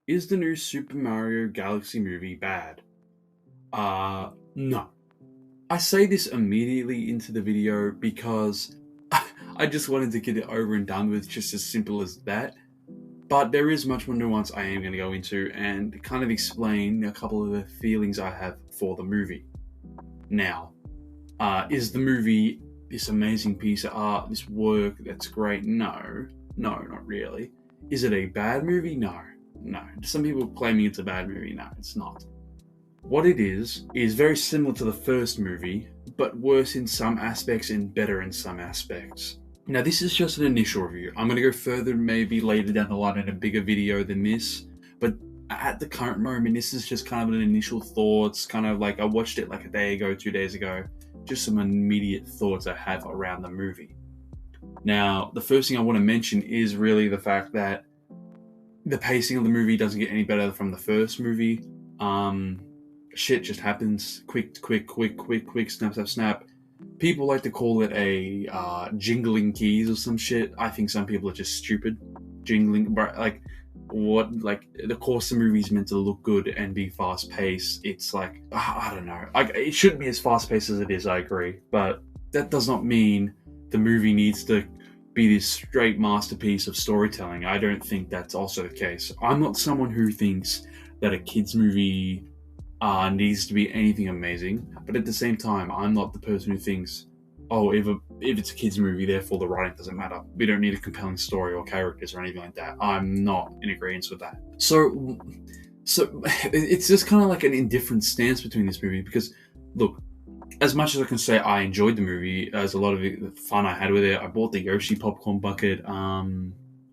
Is the new Super Mario Galaxy movie bad? No. I say this immediately into the video because I just wanted to get it over and done with, just as simple as that. But there is much more nuance I am going to go into and kind of explain a couple of the feelings I have for the movie. Now, is the movie this amazing piece of art, this work that's great? No, not really. Is it a bad movie? No. Some people claiming it's a bad movie. No, it's not. What it is very similar to the first movie, but worse in some aspects and better in some aspects. Now, this is just an initial review. I'm going to go further maybe later down the line in a bigger video than this, but at the current moment, this is just kind of an initial thoughts, kind of like I watched it like a day ago, 2 days ago, just some immediate thoughts I have around the movie. Now, the first thing I want to mention is really the fact that the pacing of the movie doesn't get any better from the first movie. Shit just happens quick, snap. People like to call it a jingling keys or some shit. I think some people are just stupid. Jingling, like the course of the movie is meant to look good and be fast paced. It's like, I don't know. It shouldn't be as fast paced as it is, I agree. But that does not mean the movie needs to be this straight masterpiece of storytelling. I don't think that's also the case. I'm not someone who thinks that a kids movie needs to be anything amazing, but at the same time, I'm not the person who thinks, oh, if it's a kids movie, therefore the writing doesn't matter. We don't need a compelling story or characters or anything like that. I'm not in agreement with that. So it's just kind of like an indifferent stance between this movie, because look, as much as I can say I enjoyed the movie, as a lot of the fun I had with it, I bought the Yoshi popcorn bucket.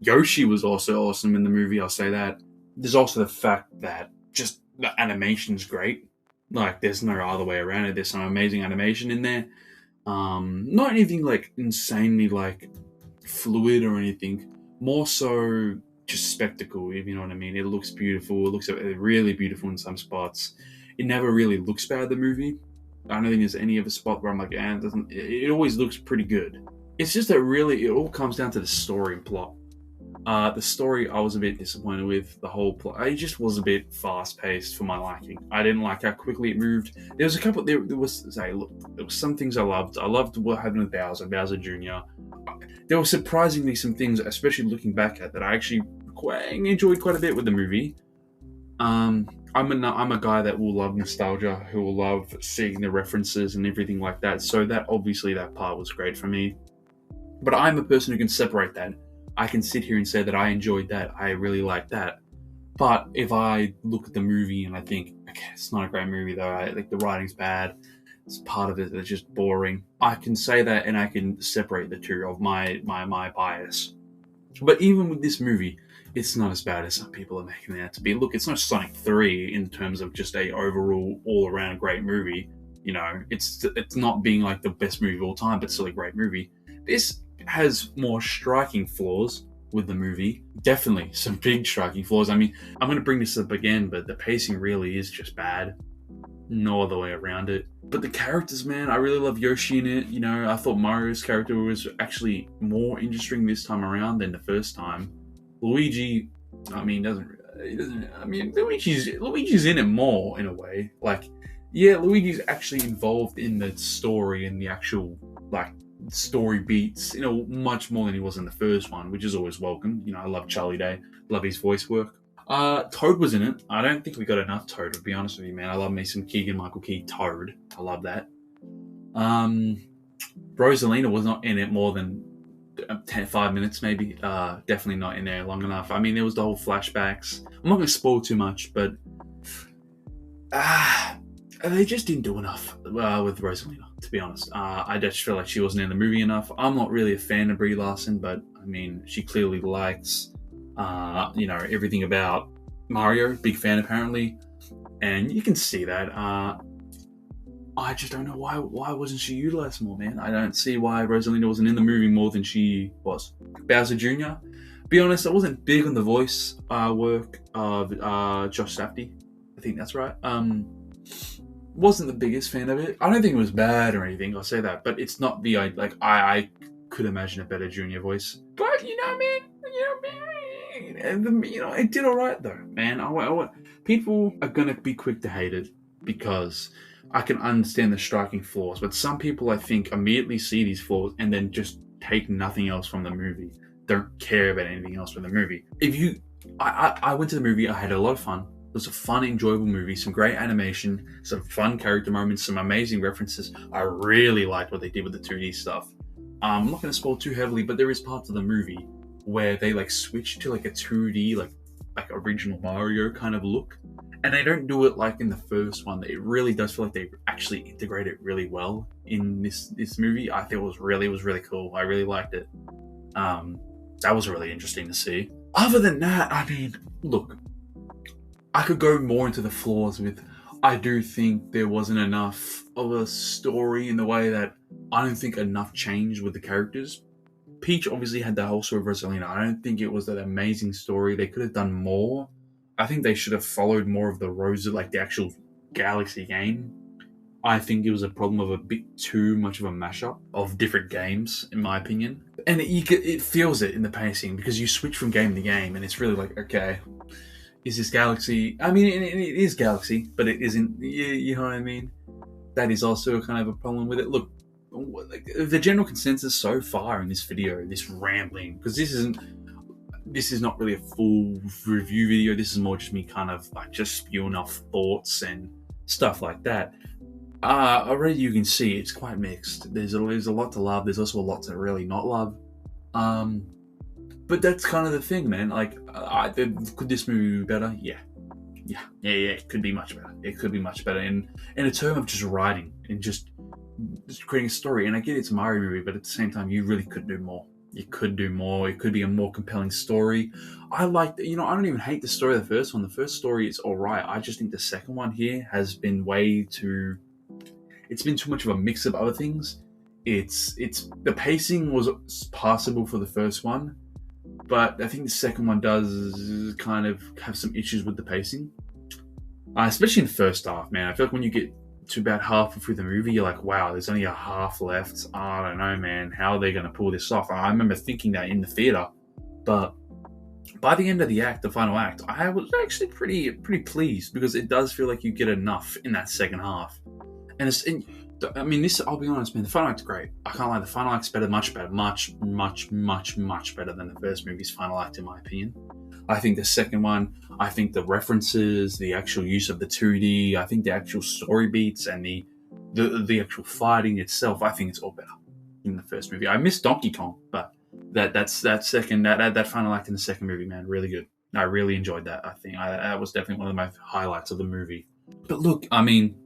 Yoshi was also awesome in the movie, I'll say that. There's also the fact that just the animation's great. Like, there's no other way around it. There's some amazing animation in there. Not anything like insanely like fluid or anything. More so just spectacle, if you know what I mean. It looks beautiful. It looks really beautiful in some spots. It never really looks bad, the movie. I don't think there's any other spot where I'm like, it always looks pretty good. It's just that really it all comes down to the story and plot. The story I was a bit disappointed with. The whole plot, it just was a bit fast paced for my liking. I didn't like how quickly it moved. There was a couple. There was some things I loved. I loved what happened with Bowser Jr. There were surprisingly some things, especially looking back at, that I actually enjoyed quite a bit with the movie. I'm a guy that will love nostalgia, who will love seeing the references and everything like that. So that obviously that part was great for me. But I'm a person who can separate that. I can sit here and say that I enjoyed that, I really liked that. But if I look at the movie and I think, okay, it's not a great movie though, like the writing's bad, it's part of it that's just boring, I can say that and I can separate the two of my bias. But even with this movie, it's not as bad as some people are making it out to be. Look, it's not Sonic 3 in terms of just a overall all-around great movie. You know, it's not being like the best movie of all time, but still a great movie. This has more striking flaws with the movie. Definitely some big striking flaws. I mean, I'm going to bring this up again, but the pacing really is just bad. No other way around it. But the characters, man, I really love Yoshi in it. You know, I thought Mario's character was actually more interesting this time around than the first time. Luigi, I mean, Luigi's in it more in a way. Like, yeah, Luigi's actually involved in the story and the actual, like, story beats, you know, much more than he was in the first one, which is always welcome. You know, I love Charlie Day, love his voice work. Toad was in it. I don't think we got enough Toad, to be honest with you, man. I love me some Keegan-Michael Key Toad. I love that. Rosalina was not in it more than 5 minutes, maybe. Definitely not in there long enough. I mean, there was the whole flashbacks. I'm not going to spoil too much, but they just didn't do enough with Rosalina, to be honest. I just feel like she wasn't in the movie enough. I'm not really a fan of Brie Larson, but I mean, she clearly likes, you know, everything about Mario. Big fan, apparently, and you can see that. I just don't know why wasn't she utilized more, man. I don't see why Rosalina wasn't in the movie more than she was. Bowser Jr., be honest, I wasn't big on the voice work of Josh Safdie. I think that's right. Wasn't the biggest fan of it. I don't think it was bad or anything, I'll say that, but it's not the, like, I could imagine a better Junior voice. But, you know, man, it did all right though, man. People are gonna be quick to hate it because I can understand the striking flaws, but some people I think immediately see these flaws and then just take nothing else from the movie. Don't care about anything else from the movie. I went to the movie. I had a lot of fun. It was a fun, enjoyable movie. Some great animation, some fun character moments, some amazing references. I really liked what they did with the 2D stuff. I'm not going to spoil too heavily, but there is parts of the movie where they like switch to like a 2D, like original Mario kind of look, and they don't do it like in the first one. It really does feel like they actually integrate it really well in this movie. I think it was really cool. I really liked it. That was really interesting to see. Other than that, I mean, look, I could go more into the flaws with. I do think there wasn't enough of a story in the way that I don't think enough changed with the characters. Peach obviously had that whole story of Rosalina. I don't think it was that amazing story. They could have done more. I think they should have followed more of the like the actual Galaxy game. I think it was a problem of a bit too much of a mashup of different games, in my opinion. And it feels it in the pacing because you switch from game to game, and it's really like, okay, is this Galaxy? I mean, it is Galaxy, but it isn't. You know what I mean? That is also kind of a problem with it. Look, like, the general consensus so far in this video, this rambling, because this is not really a full review video. This is more just me kind of like just spewing off thoughts and stuff like that. Already you can see it's quite mixed. There's a lot to love. There's also a lot to really not love. But that's kind of the thing, man. Like, could this movie be better? Yeah. It could be much better. It could be much better in a term of just writing and just creating a story. And I get it's a Mario movie, but at the same time, you really could do more. You could do more. It could be a more compelling story. I don't even hate the story of the first one. The first story is all right. I just think the second one here has been it's been too much of a mix of other things. It's the pacing was passable for the first one, but I think the second one does kind of have some issues with the pacing, especially in the first half. Man, I feel like when you get to about halfway through the movie, you're like, wow, there's only a half left. I don't know, man, how are they going to pull this off? I remember thinking that in the theater, but by the end of the final act, I was actually pretty pleased because it does feel like you get enough in that second half. I'll be honest, man, the final act's great. I can't lie, the final act's better, much better, much better than the first movie's final act, in my opinion. I think the second one, I think the references, the actual use of the 2D, I think the actual story beats and the actual fighting itself, I think it's all better in the first movie. I miss Donkey Kong, but that final act in the second movie, man, really good. I really enjoyed that. I think that was definitely one of my highlights of the movie. But look, I mean,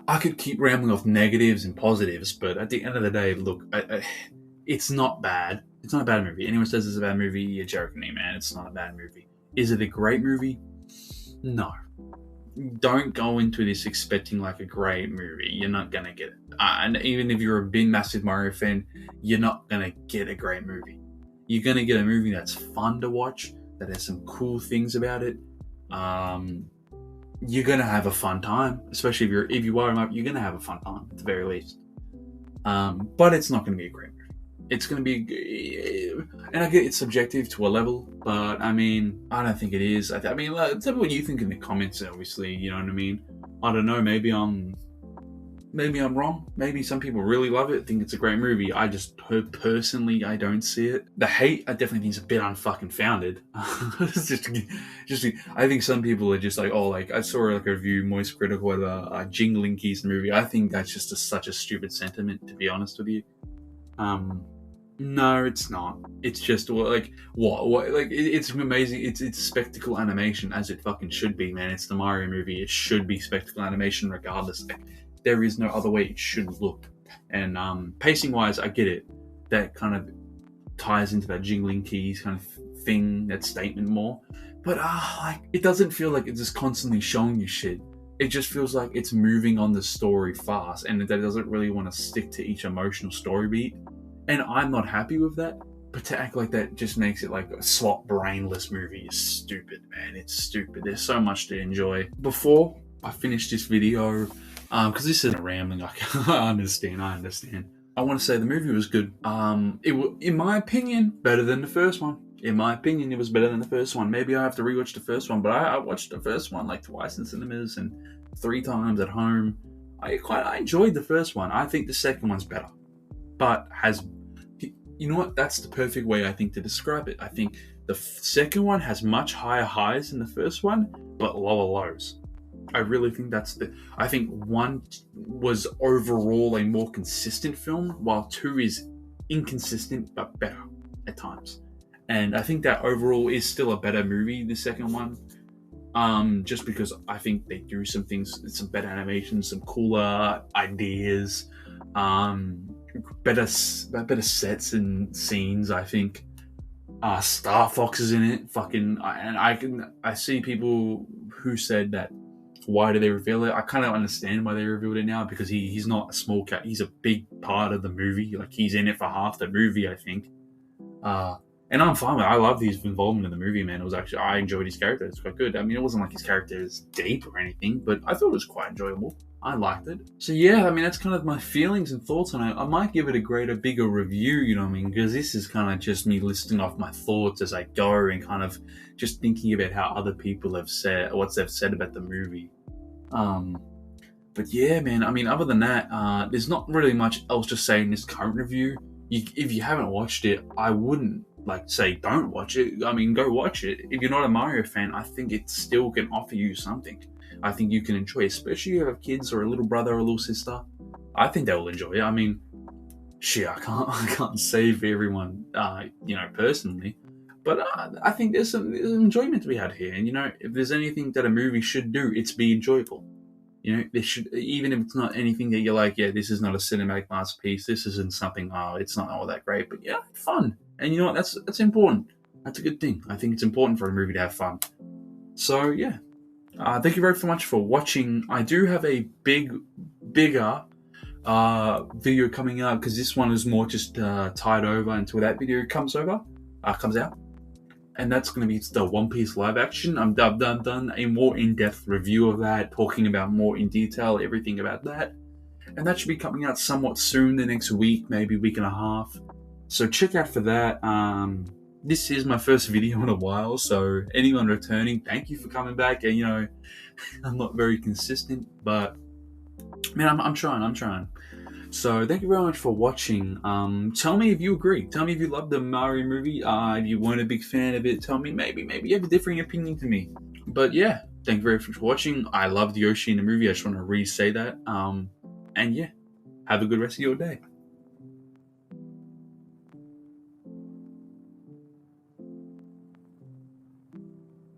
I could keep rambling off negatives and positives, but at the end of the day, look, it's not bad. It's not a bad movie. Anyone says it's a bad movie, you're joking me, man. It's not a bad movie. Is it a great movie? No. Don't go into this expecting like a great movie. You're not going to get it. And even if you're a big, massive Mario fan, you're not going to get a great movie. You're going to get a movie that's fun to watch, that has some cool things about it. You're gonna have a fun time, especially if you are you're gonna have a fun time at the very least. But it's not gonna be a great movie. It's gonna be, and I get it's subjective to a level, but I mean, I don't think it is. I mean, tell me what you think in the comments. Obviously, you know what I mean. I don't know. Maybe I'm wrong. Maybe some people really love it, think it's a great movie. I just personally, I don't see it. The hate, I definitely think is a bit unfucking founded. I think some people are just like, oh, like I saw like a review, Moist Critical, with Jingling Keys movie. I think that's just such a stupid sentiment, to be honest with you. No, it's not. It's just like what like it's amazing. It's spectacle animation as it fucking should be, man. It's the Mario movie. It should be spectacle animation regardless. Like, there is no other way it should look. And pacing wise, I get it. That kind of ties into that Jingling Keys kind of thing, that statement more. But like it doesn't feel like it's just constantly showing you shit. It just feels like it's moving on the story fast, and that doesn't really want to stick to each emotional story beat. And I'm not happy with that. But to act like that just makes it like a slot brainless movie is stupid, man. It's stupid. There's so much to enjoy. Before I finish this video, because this isn't rambling, I understand. I want to say the movie was good. It was, in my opinion, better than the first one. In my opinion, it was better than the first one. Maybe I have to rewatch the first one, but I watched the first one like twice in cinemas and 3 times at home. I enjoyed the first one. I think the second one's better, but you know what? That's the perfect way I think to describe it. I think the second one has much higher highs than the first one, but lower lows. I really think I think one was overall a more consistent film, while two is inconsistent but better at times. And I think that overall is still a better movie, the second one. Just because I think they do some things, some better animation, some cooler ideas, better sets and scenes. I think Star Fox is in it. I see people who said that, why do they reveal it? I kind of understand why they revealed it now, because he's not a small cat. He's a big part of the movie. Like, he's in it for half the movie, I think. And I'm fine with it. I love his involvement in the movie, man. I enjoyed his character. It's quite good. I mean, it wasn't like his character is deep or anything, but I thought it was quite enjoyable. I liked it. So yeah, I mean, that's kind of my feelings and thoughts on it. I might give it a bigger review, you know what I mean? Because this is kind of just me listing off my thoughts as I go and kind of just thinking about how other people have said, what they've said about the movie. But yeah, man, I mean, other than that, there's not really much else to say in this current review. If you haven't watched it, I wouldn't say don't watch it. I mean, go watch it. If you're not a Mario fan, I think it still can offer you something. I think you can enjoy, especially if you have kids or a little brother or a little sister. I think they will enjoy it. I mean, shit, I can't say for everyone, personally, but I think there's some enjoyment to be had here. And if there's anything that a movie should do, it's be enjoyable. They should, even if it's not anything that you're like, yeah, this is not a cinematic masterpiece. This isn't something. It's not all that great, but yeah, fun. And you know what? That's important. That's a good thing. I think it's important for a movie to have fun. So yeah, thank you very much for watching. I do have a bigger video coming out, because this one is more just tied over until that video comes out. And that's going to be the One Piece live action. I've done a more in-depth review of that, talking about more in detail everything about that. And that should be coming out somewhat soon, the next week, maybe week and a half. So check out for that. This is my first video in a while, so anyone returning, thank you for coming back. And I'm not very consistent, but man, I'm trying. So thank you very much for watching. Tell me if you agree. Tell me if you love the Mario movie. If you weren't a big fan of it, tell me maybe you have a differing opinion to me. But yeah, thank you very much for watching. I loved Yoshi in the movie. I just want to re-say that. And yeah, have a good rest of your day.